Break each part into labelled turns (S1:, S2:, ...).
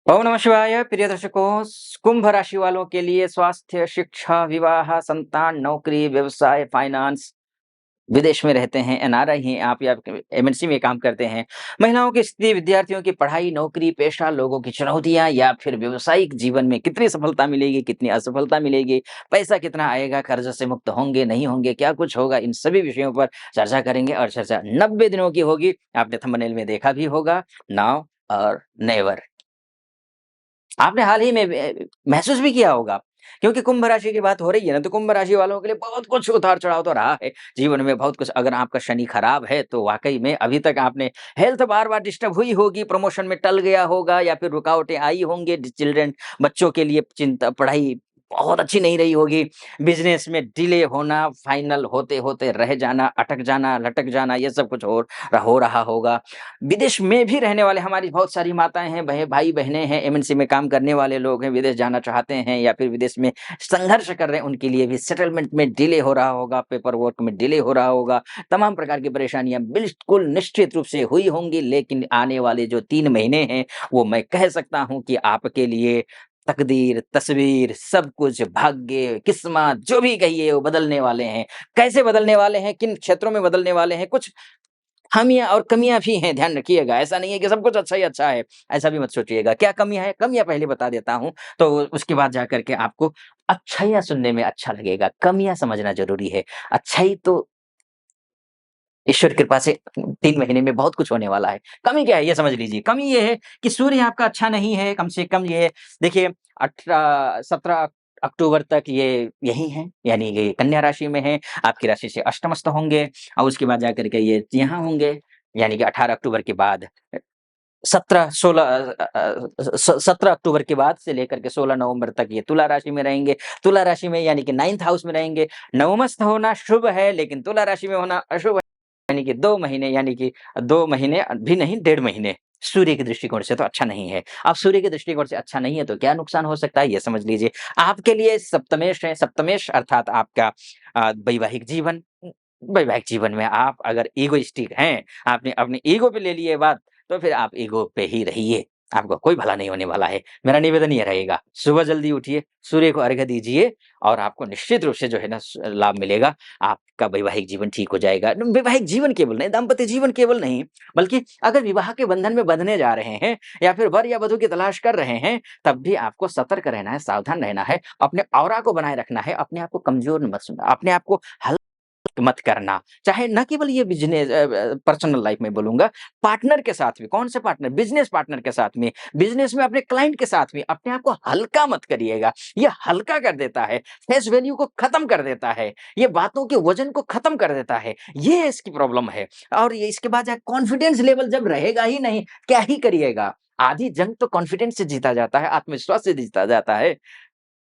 S1: ओम नमः शिवाय। प्रिय दर्शकों, कुंभ राशि वालों के लिए स्वास्थ्य, शिक्षा, विवाह, संतान, नौकरी, व्यवसाय, फाइनेंस, विदेश में रहते हैं, एनआरआई हैं आप या एमएनसी में काम करते हैं, महिलाओं की स्थिति, विद्यार्थियों की पढ़ाई, नौकरी, पेशा, लोगों की चुनौतियाँ या फिर व्यावसायिक जीवन में कितनी सफलता मिलेगी, कितनी असफलता मिलेगी, पैसा कितना आएगा, कर्ज से मुक्त होंगे, नहीं होंगे, क्या कुछ होगा, इन सभी विषयों पर चर्चा करेंगे और चर्चा 90 दिनों की होगी। आपने थंबनेल में देखा भी होगा, नाउ और नेवर। आपने हाल ही में महसूस भी किया होगा, क्योंकि कुंभ राशि की बात हो रही है ना, तो कुंभ राशि वालों के लिए बहुत कुछ उतार-चढ़ाव तो रहा है जीवन में, बहुत कुछ। अगर आपका शनि खराब है, तो वाक़ई में अभी तक आपने हेल्थ बार-बार डिस्टर्ब हुई होगी, प्रमोशन में टल गया होगा या फिर रुकावटें आई होंगी, चिल्ड्रन बच्चों के लिए चिंता, पढ़ाई बहुत अच्छी नहीं रही होगी, बिज़नेस में डिले होना, फाइनल होते-होते रह जाना, अटक जाना, लटक जाना, ये सब कुछ हो रहा होगा। विदेश में भी रहने वाले हमारी बहुत सारी माताएँ हैं, भाई-बहनें हैं, एमएनसी में काम करने वाले लोग हैं, विदेश जाना चाहते हैं या फिर विदेश में संघर्ष कर रहे हैं, उनके लिए भी सेटलमेंट में डिले हो रहा होगा, पेपर वर्क में डिले हो रहा होगा, तमाम प्रकार की परेशानियाँ बिल्कुल निश्चित रूप से हुई होंगी। लेकिन आने वाले जो 3 महीने हैं, वो मैं कह सकता हूँ कि आपके लिए तकदीर, तस्वीर, सब कुछ, भाग्य, किस्मत जो भी कहिए वो बदलने वाले हैं। कैसे बदलने वाले हैं, किन क्षेत्रों में बदलने वाले हैं, कुछ खामियाँ और कमियाँ भी हैं, ध्यान रखिएगा। ऐसा नहीं है कि सब कुछ अच्छा ही अच्छा है, ऐसा भी मत सोचिएगा। क्या कमियाँ हैं? कमियाँ पहले बता देता हूँ, तो उसके बाद जाकर के आपको अच्छाइयाँ सुनने में अच्छा लगेगा, कमियाँ समझना ज़रूरी है। अच्छाई तो ईश्वर की कृपा से 3 महीने में बहुत कुछ होने वाला है। कमी क्या है, ये समझ लीजिए। कमी ये है कि सूर्य आपका अच्छा नहीं है, कम से कम ये देखिए 17 अक्टूबर तक ये यहीं हैं, यानी ये कन्या राशि में हैं, आपकी राशि से अष्टमस्त होंगे और उसके बाद जाकर के ये यहाँ होंगे, यानी कि 18 अक्टूबर के बाद 17 अक्टूबर के बाद से लेकर के 16 नवंबर तक ये तुला राशि में रहेंगे। तुला राशि में यानी कि 9th हाउस में रहेंगे। नवमस्थ होना शुभ है, लेकिन तुला राशि में होना अशुभ है। यानी कि 2 महीने, यानी कि 2 महीने भी नहीं, 1.5 महीने सूर्य के दृष्टिकोण से तो अच्छा नहीं है। अब सूर्य के दृष्टिकोण से अच्छा नहीं है तो क्या नुकसान हो सकता है, ये समझ लीजिए। आपके लिए सप्तमेश है, सप्तमेश अर्थात आपका वैवाहिक जीवन। वैवाहिक जीवन में आप अगर इगोइस्टिक हैं, आपने अपने ईगो पे ले ली है बात, तो फिर आप ईगो पे ही रहिए। आपको कोई भला नहीं होने वाला है। मेरा निवेदन ये रहेगा, सुबह जल्दी उठिए, सूर्य को अर्घ्य दीजिए और आपको निश्चित रूप से जो है ना लाभ मिलेगा। आपका वैवाहिक जीवन ठीक हो जाएगा। वैवाहिक जीवन केवल नहीं, दाम्पत्य जीवन केवल नहीं, बल्कि अगर विवाह के बंधन में बंधने जा रहे हैं या फिर वर या वधू की तलाश कर रहे हैं, तब भी आपको सतर्क रहना है, सावधान रहना है, अपने औरा को बनाए रखना है, अपने आप को कमज़ोर मत समझना, अपने आप को मत करना। चाहे ना केवल ये पर्सनल लाइफ़ में बोलूँगा, पार्टनर के साथ भी, कौन से पार्टनर? बिज़नेस पार्टनर के साथ में, बिज़नेस में अपने क्लाइंट के साथ में, अपने आप को हल्का मत करिएगा। ये हल्का कर देता है, फेस वैल्यू को खत्म कर देता है, ये बातों के वज़न को खत्म कर देता है, ये इसकी प्रॉब्लम है। और ये इसके बाद कॉन्फिडेंस लेवल जब रहेगा ही नहीं, क्या ही करिएगा? आधी जंग तो कॉन्फिडेंस से जीता जाता है, आत्मविश्वास से जीता जाता है।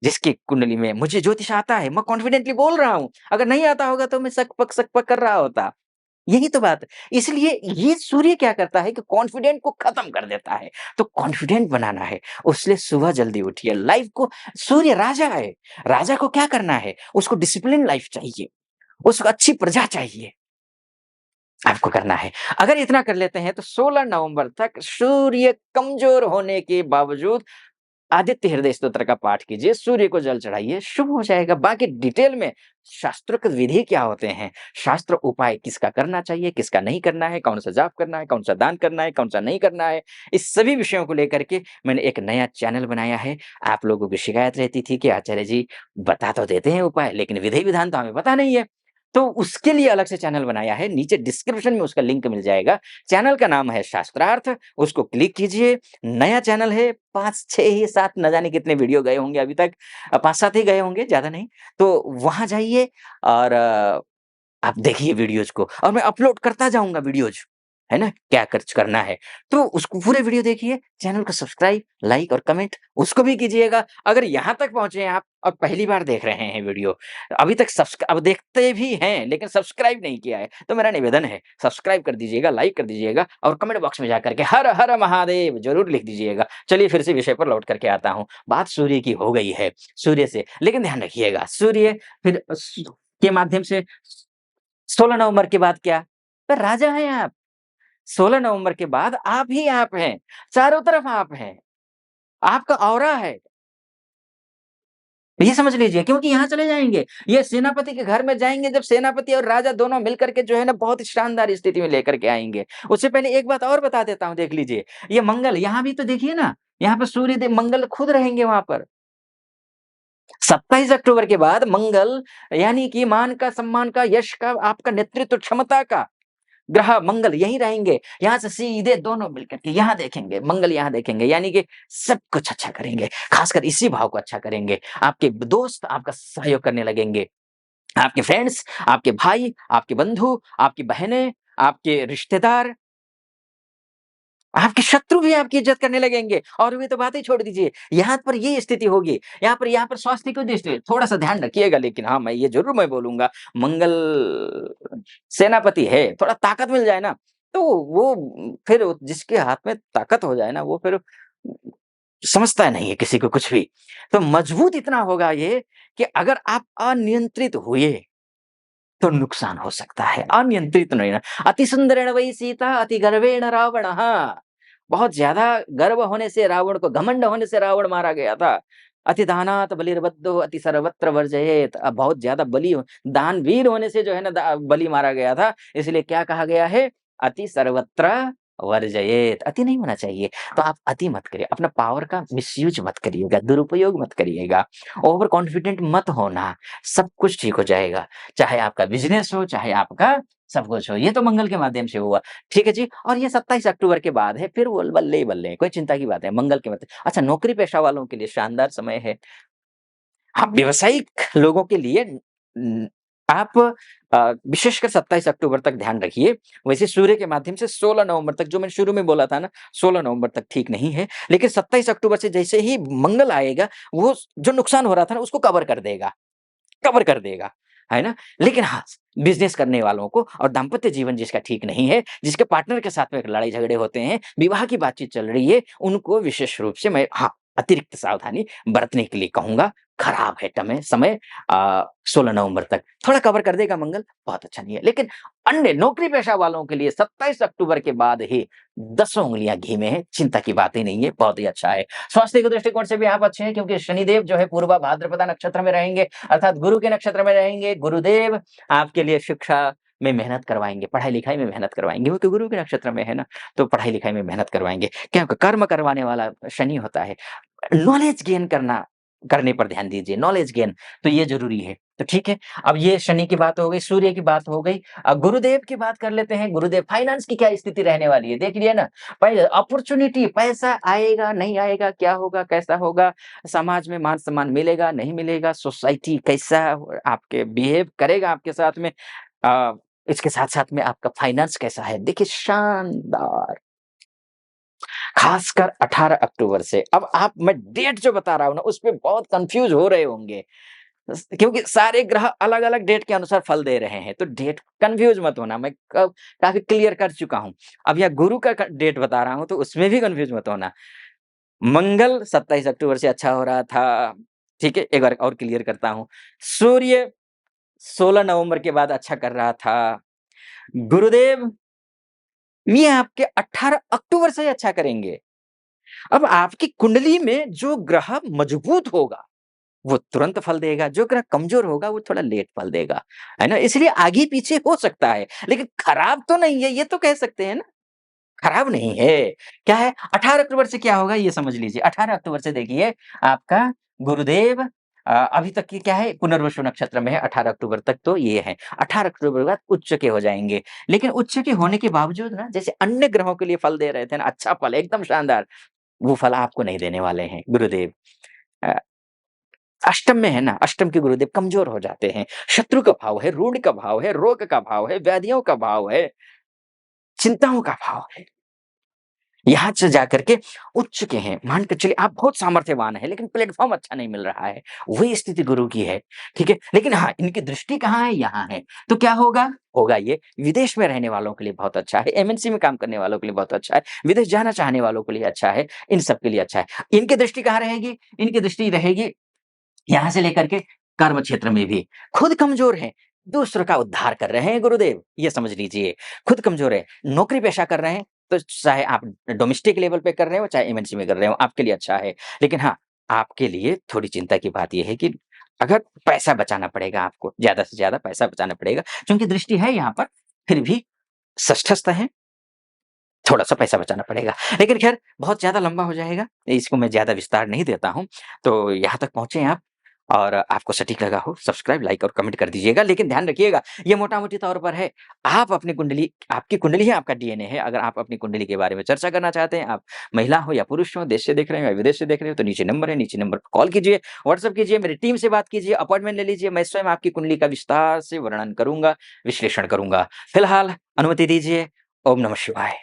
S1: जिसकी कुंडली में मुझे ज्योतिष आता है, मैं कॉन्फिडेंटली बोल रहा हूँ। अगर नहीं आता होगा तो मैं सक-पक कर रहा होता। यही तो बात है। इसलिए ये सूर्य क्या करता है कि कॉन्फिडेंट को खत्म कर देता है। तो कॉन्फिडेंट बनाना है, उसलिए सुबह जल्दी उठिए। लाइफ को सूर्य राजा है, राजा को क्या करना है? उसको डिसिप्लिन लाइफ चाहिए, उसको अच्छी प्रजा चाहिए, आपको करना है। अगर इतना कर लेते हैं तो 16 नवंबर तक सूर्य कमज़ोर होने के बावजूद आदित्य हृदय स्तोत्र का पाठ कीजिए, सूर्य को जल चढ़ाइए, शुभ हो जाएगा। बाकी डिटेल में शास्त्रोक्त विधि क्या होते हैं, शास्त्र उपाय किसका करना चाहिए, किसका नहीं करना है, कौन-सा जाप करना है, कौन-सा दान करना है, कौन-सा नहीं करना है, इस सभी विषयों को लेकर के मैंने एक नया चैनल बनाया है। आप लोगों की शिकायत रहती थी कि आचार्य जी बता तो देते हैं उपाय, लेकिन विधि-विधान तो हमें पता नहीं है। तो उसके लिए अलग से चैनल बनाया है, नीचे डिस्क्रिप्शन में उसका लिंक मिल जाएगा। चैनल का नाम है शास्त्रार्थ, उसको क्लिक कीजिए। नया चैनल है, 5, 6 ही 7 न जाने कितने वीडियो गए होंगे अभी तक 5-7 ही गए होंगे, ज़्यादा नहीं। तो वहाँ जाइए और आप देखिए वीडियोज़ को और मैं अपलोड करता जाऊँगा वीडियोज़, है ना? क्या खर्च करना है। तो उसको पूरे वीडियो देखिए, चैनल को सब्सक्राइब, लाइक और कमेंट उसको भी कीजिएगा। अगर यहाँ तक पहुँचे हैं आप और पहली बार देख रहे हैं वीडियो, अभी तक अब देखते भी हैं लेकिन सब्सक्राइब नहीं किया है, तो मेरा निवेदन है सब्सक्राइब कर दीजिएगा, लाइक कर दीजिएगा और कमेंट बॉक्स में जाकर के हर हर महादेव ज़रूर लिख दीजिएगा। चलिए फिर से विषय पर लौट कर के आता हूँ। बात सूर्य की हो गई है, सूर्य से, लेकिन ध्यान रखिएगा सूर्य फिर के माध्यम से 16 नवंबर के बाद क्या? तो राजा हैं आप। 16 नवंबर के बाद आप ही आप हैं, चारों तरफ आप हैं। आपका ऑरा है। ये समझ लीजिए क्योंकि यहाँ चले जाएँगे, ये सेनापति के घर में जाएँगे जब सेनापति और राजा दोनों मिलकर के जो है ना बहुत ही शानदार स्थिति में लेकर के आएँगे। उससे पहले एक बात और बता देता हूँ देख लीजिए, ये मंगल यहाँ भी तो देखिए ना, यहाँ पर सूर्यदेव मंगल खुद रहेंगे वहाँ पर। 27 अक्टूबर के बाद मंगल यानी कि मान का, सम्मान का, यश का, आपका नेतृत्व क्षमता का ग्रह मंगल यहीं रहेंगे। यहाँ से सीधे दोनों मिलकर के यहाँ देखेंगे, मंगल यहाँ देखेंगे, यानी कि सब कुछ अच्छा करेंगे। खासकर इसी भाव को अच्छा करेंगे। आपके दोस्त आपका सहयोग करने लगेंगे। आपके फ्रेंड्स, आपके भाई, आपके बंधु, आपकी बहनें, आपके रिश्तेदार, आपके शत्रु भी आपकी इज़्ज़त करने लगेंगे और वे तो बात ही छोड़ दीजिए। यहाँ पर ये स्थिति होगी, यहाँ पर स्वास्थ्य की दृष्टि थोड़ा-सा ध्यान रखिएगा लेकिन हाँ, मैं ये ज़रूर मैं बोलूँगा, मंगल सेनापति है, थोड़ा ताकत मिल जाए ना, तो वो फिर जिसके हाथ में ताकत हो जाए ना, वो फिर समझता नहीं है किसी को कुछ भी। तो मजबूत इतना होगा ये कि अगर आप अनियंत्रित हुए तो नुकसान हो सकता है, अनियंत्रित नहीं ना। अति सुंदरेण वै सीता अति गर्वेण रावणः। बहुत ज़्यादा गर्व होने से रावण को घमंड होने से रावण मारा गया था। अति दानात बलिर्बद्धो अति सर्वत्र वर्जयेत। बहुत ज़्यादा दानवीर होने से जो है ना बलि मारा गया था। इसलिए क्या कहा गया है? अति सर्वत्र वर्जयेत। अति नहीं होना चाहिए। तो आप अति मत करिए। अपना पावर का मिसयूज़ मत करिएगा, दुरुपयोग मत करिएगा। ओवर कॉन्फिडेंट मत होना। सब कुछ ठीक हो जाएगा। चाहे आपका बिज़नेस हो, चाहे आपका सब कुछ हो। ये तो मंगल के माध्यम से हुआ। ठीक है जी? और ये 27 अक्टूबर के बाद है, फिर वो बल्ले ही बल्ले, कोई चिंता की बात है, मंगल के मतलब अच्छा नौकरी पेशा वालों के लिए शानदार समय है। हाँ, व्यावसायिक लोगों के लिए उम, आप विशेषकर 27 अक्टूबर तक ध्यान रखिए। वैसे सूर्य के माध्यम से 16 नवंबर तक जो मैंने शुरू में बोला था ना, 16 नवंबर तक ठीक नहीं है। लेकिन 27 अक्टूबर से जैसे ही मंगल आएगा, वो जो नुकसान हो रहा था ना, उसको कवर कर देगा, है ना? लेकिन हाँ, बिज़नेस करने वालों को और दाम्पत्य जीवन जिसका ठीक नहीं है, जिसके पार्टनर के साथ में लड़ाई-झगड़े होते हैं, विवाह की बातचीत चल रही है, उनको विशेष रूप से मैं हाँ, अतिरिक्त सावधानी बरतने के लिए कहूँगा। खराब है समय 16 नवंबर तक। थोड़ा कवर कर देगा मंगल, बहुत अच्छा नहीं है। लेकिन अन्य नौकरी पेशा वालों के लिए 27 अक्टूबर के बाद ही दसों उँगलियाँ घी में है, चिंता की बात ही नहीं है, बहुत ही अच्छा है। स्वास्थ्य के दृष्टिकोण से भी आप अच्छे हैं क्योंकि शनिदेव जो है पूर्वा भाद्रपदा नक्षत्र में रहेंगे, अर्थात गुरु के नक्षत्र में रहेंगे। गुरुदेव आपके लिए शिक्षा में मेहनत करवाएँगे, पढ़ाई-लिखाई में मेहनत करवाएँगे, वो तो गुरु के नक्षत्र में है ना, तो पढ़ाई-लिखाई में मेहनत करवाएँगे। क्या कर्म करवाने वाला शनि होता है। नॉलेज गेन करने पर ध्यान दीजिए, नॉलेज गेन तो ये ज़रूरी है। तो ठीक है, अब ये शनि की बात हो गई, सूर्य की बात हो गई। गुरुदेव की बात कर लेते हैं, गुरुदेव फाइनेंस की क्या स्थिति रहने वाली है, देख लिए ना? अपॉर्च्युनिटी पैसा आएगा, नहीं आएगा, क्या होगा, कैसा होगा? समाज में मान-सम्मान मिलेगा, नहीं मिलेगा? सोसाइटी कैसा आपके बिहेव करेगा आपके साथ में? अ, इसके साथ-साथ में आपका फाइनेंस कैसा है? देखिए शानदार। खासकर 18 अक्टूबर से। अब आप मैं डेट जो बता रहा हूँ ना, उसपे बहुत कन्फ्यूज़ हो रहे होंगे। क्योंकि सारे ग्रह अलग-अलग डेट के अनुसार फल दे रहे हैं, तो डेट कन्फ्यूज़ मत होना, मैं क काफ़ी क्लियर कर चुका हूँ। अब यहाँ गुरु का क डेट बता रहा हूँ, तो उसमें भी कन्फ्यूज़ मत होना। मंगल 27 अक्टूबर से अच्छा हो रहा था, ठीक है? एक बार और क्लियर करता हूँ। सूर्य 16 नवंबर के बाद अच्छा कर रहा था। गुरुदेव ये आपके 18 अक्टूबर से ही अच्छा करेंगे। अब आपकी कुंडली में जो ग्रह मजबूत होगा, वो तुरंत फल देगा, जो ग्रह कमज़ोर होगा वो थोड़ा लेट फल देगा, है ना? इसलिए आगे-पीछे हो सकता है, लेकिन खराब तो नहीं है, ये तो कह सकते हैं ना, खराब नहीं है। क्या है 18 अक्टूबर से क्या होगा ये समझ लीजिए, 18 अक्टूबर से देखिए आपका गुरुदेव अभी तक की क्या है पुनर्वसु नक्षत्र में है 18 अक्टूबर तक तो ये है। 18 अक्टूबर के बाद उच्च के हो जाएँगे, लेकिन उच्च के होने के बावजूद ना जैसे अन्य ग्रहों के लिए फल दे रहे थे ना, अच्छा फल एकदम शानदार, वो फल आपको नहीं देने वाले हैं गुरुदेव। अ, अष्टम में है ना, अष्टम के गुरुदेव कमज़ोर हो जाते हैं। शत्रु का भाव है, ऋण का भाव है, रोग का भाव है, व्याधियों का भाव है, चिंताओं का भाव है। यहाँ से जाकर के उच्च के हैं, मान के चलिए आप बहुत सामर्थ्यवान हैं, लेकिन प्लेटफ़ॉर्म अच्छा नहीं मिल रहा है, वही स्थिति गुरु की है, ठीक है? लेकिन हाँ, इनकी दृष्टि कहाँ है? यहाँ है, तो क्या होगा? होगा ये विदेश में रहने वालों के लिए बहुत अच्छा है, एमएनसी में काम करने वालों के लिए बहुत अच्छा है, विदेश जाना चाहने वालों के लिए अच्छा है, इन सब के लिए अच्छा है। इनकी दृष्टि कहाँ रहेगी? इनकी दृष्टि रहेगी यहाँ से लेकर के कर्म क्षेत्र में भी। खुद कमज़ोर हैं, दूसरों का उद्धार कर रहे हैं गुरुदेव, ये समझ लीजिए। खुद कमज़ोर है, नौकरी पेशा कर रहे हैं, तो चाहे आप डोमेस्टिक लेवल पे कर रहे हो, चाहे एमएनसी में कर रहे हो, आपके लिए अच्छा है। लेकिन हाँ, आपके लिए थोड़ी चिंता की बात ये है कि अगर पैसा बचाना पड़ेगा आपको, ज़्यादा से ज़्यादा पैसा बचाना पड़ेगा, क्योंकि दृष्टि है यहाँ पर, फिर भी षष्ठस्थ है, थोड़ा-सा पैसा बचाना पड़ेगा। लेकिन ख़ैर बहुत ज़्यादा लंबा हो जाएगा, इसको मैं ज़्यादा विस्तार नहीं देता हूँ। तो यहाँ तक पहुँचे आप और आपको सटीक लगा हो, सब्सक्राइब, लाइक और कमेंट कर दीजिएगा। लेकिन ध्यान रखिएगा, ये मोटा-मोटी तौर पर है, आप अपनी कुंडली आपकी कुंडली ही आपका डीएनए है। अगर आप अपनी कुंडली के बारे में चर्चा करना चाहते हैं, आप महिला हो या पुरुष हो, देश से देख रहे हो या विदेश से देख रहे हो, तो नीचे नंबर है, नीचे नंबर पर कॉल कीजिए, व्हाट्सएप कीजिए, मेरी टीम से बात कीजिए, अपॉइंटमेंट ले लीजिए। मैं स्वयं आपकी कुंडली का विस्तार से वर्णन करूँगा, विश्लेषण करूँगा। फिलहाल अनुमति दीजिए। ओम नमः शिवाय।